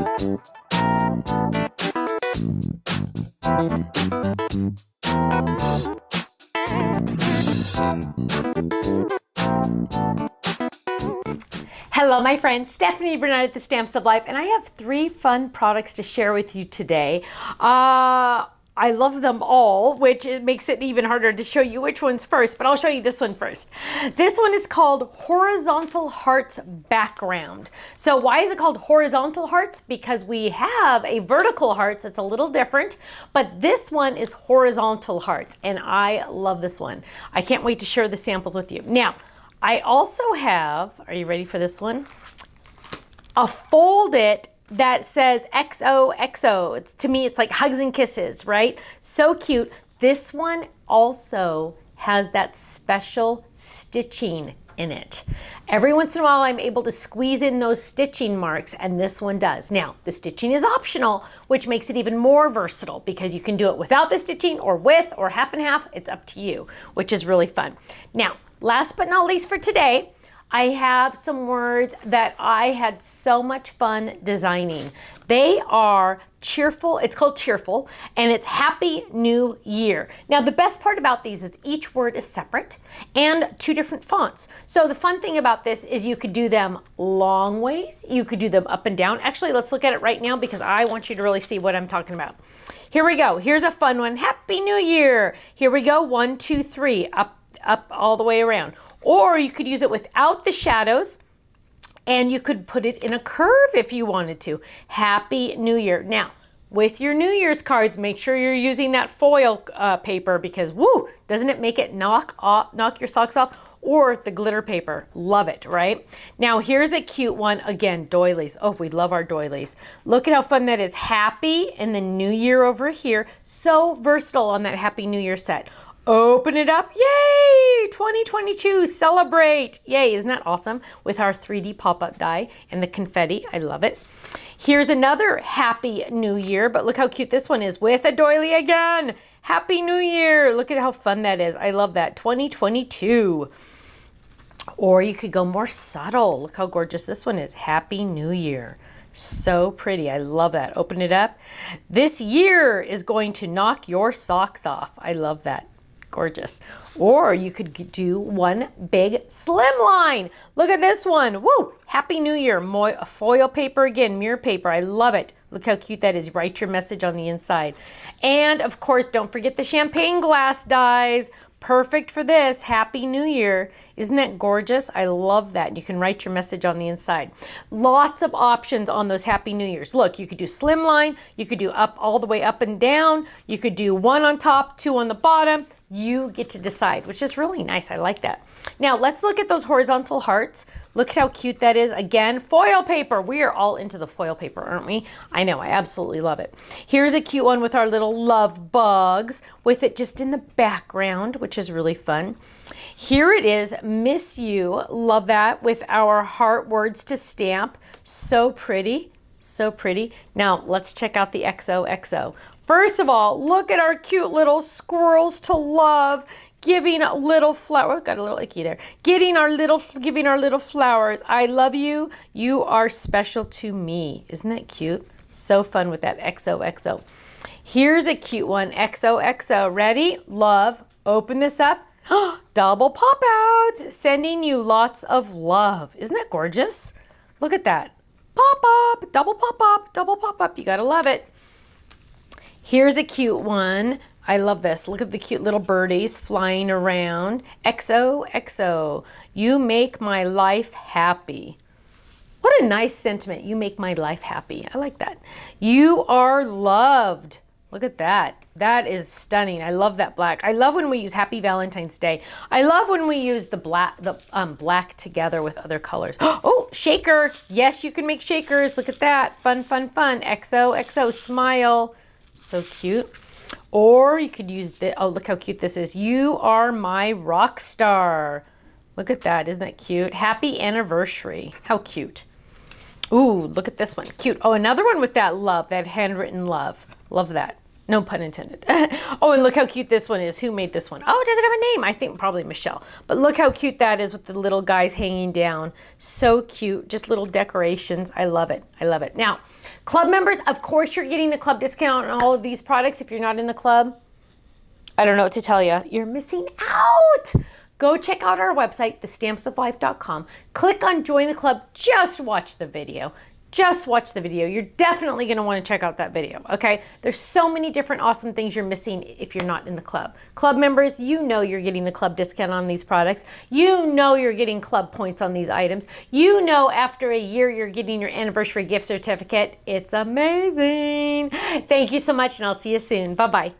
Hello my friends, Stephanie Bernard at the Stamps of Life, and I have 3 fun products to share with you today. I love them all, which it makes it even harder to show you which one's first, but I'll show you this one first. This one is called Horizontal Hearts Background. So why is it called Horizontal Hearts? Because we have a vertical hearts that's a little different, but this one is Horizontal Hearts, and I love this one. I can't wait to share the samples with you. Now, I also have, are you ready for this one? A fold it that says XOXO. To me, it's like hugs and kisses, right? So cute. This one also has that special stitching in it. Every once in a while, I'm able to squeeze in those stitching marks, and this one does. Now, the stitching is optional, which makes it even more versatile because you can do it without the stitching or with or half and half. It's up to you, which is really fun. Now, last but not least for today, I have some words that I had so much fun designing. They are cheerful, it's called Cheerful, and it's Happy New Year. Now the best part about these is each word is separate and 2 different fonts. So the fun thing about this is you could do them long ways, you could do them up and down. Actually, let's look at it right now because I want you to really see what I'm talking about. Here we go, here's a fun one, Happy New Year. Here we go, 1, 2, 3, up all the way around. Or you could use it without the shadows, and you could put it in a curve if you wanted to. Happy New Year. Now, with your New Year's cards, make sure you're using that foil paper because, woo, doesn't it make it knock your socks off? Or the glitter paper. Love it, right? Now, here's a cute one. Again, doilies. Oh, we love our doilies. Look at how fun that is. Happy and the New Year over here. So versatile on that Happy New Year set. Open it up. Yay! 2022, celebrate. Yay, isn't that awesome? With our 3D pop-up die and the confetti. I love it. Here's another Happy New Year, but look how cute this one is with a doily again. Happy New Year. Look at how fun that is. I love that. 2022. Or you could go more subtle. Look how gorgeous this one is. Happy New Year. So pretty. I love that. Open it up. This year is going to knock your socks off. I love that. Gorgeous. Or you could do one big slimline. Look at this one. Woo! Happy New Year. Foil paper again, mirror paper. I love it. Look how cute that is. Write your message on the inside. And of course, don't forget the champagne glass dies. Perfect for this. Happy New Year. Isn't that gorgeous? I love that. You can write your message on the inside. Lots of options on those Happy New Years. Look, you could do slimline. You could do up all the way up and down. You could do 1 on top, 2 on the bottom. You get to decide, which is really nice. I like that. Now let's look at those horizontal hearts. Look at how cute that is. Again, foil paper. We are all into the foil paper, aren't we? I know, I absolutely love it. Here's a cute one with our little love bugs with it just in the background, which is really fun. Here it is, Miss You. Love that with our heart words to stamp. So pretty, so pretty. Now let's check out the XOXO. First of all, look at our cute little squirrels to love, giving a little flower. Got a little icky there. Giving our little flowers. I love you. You are special to me. Isn't that cute? So fun with that XOXO. Here's a cute one. XOXO. Ready? Love. Open this up. Double pop out. Sending you lots of love. Isn't that gorgeous? Look at that. Pop up. Double pop up. Double pop up. You gotta love it. Here's a cute one. I love this. Look at the cute little birdies flying around. XOXO. You make my life happy. What a nice sentiment. You make my life happy. I like that. You are loved. Look at that. That is stunning. I love that black. I love when we use Happy Valentine's Day. I love when we use the black together with other colors. Oh, shaker. Yes, you can make shakers. Look at that. Fun, fun, fun. XOXO. Smile. So cute. Or you could use the, oh, look how cute this is. You are my rock star. Look at that. Isn't that cute? Happy anniversary. How cute. Ooh, look at this one. Cute. Oh, another one with that love, that handwritten love. Love that. No pun intended. Oh, and look how cute this one is. Who made this one? Oh, does it have a name? I think probably Michelle. But look how cute that is with the little guys hanging down. So cute. Just little decorations. I love it. I love it. Now, club members, of course, you're getting the club discount on all of these products. If you're not in the club, I don't know what to tell you. You're missing out. Go check out our website, thestampsoflife.com. Click on Join the Club. Just watch the video. Just watch the video. You're definitely going to want to check out that video, okay? There's so many different awesome things you're missing if you're not in the club. Club members, you know you're getting the club discount on these products. You know you're getting club points on these items. You know after a year you're getting your anniversary gift certificate. It's amazing. Thank you so much, and I'll see you soon. Bye-bye.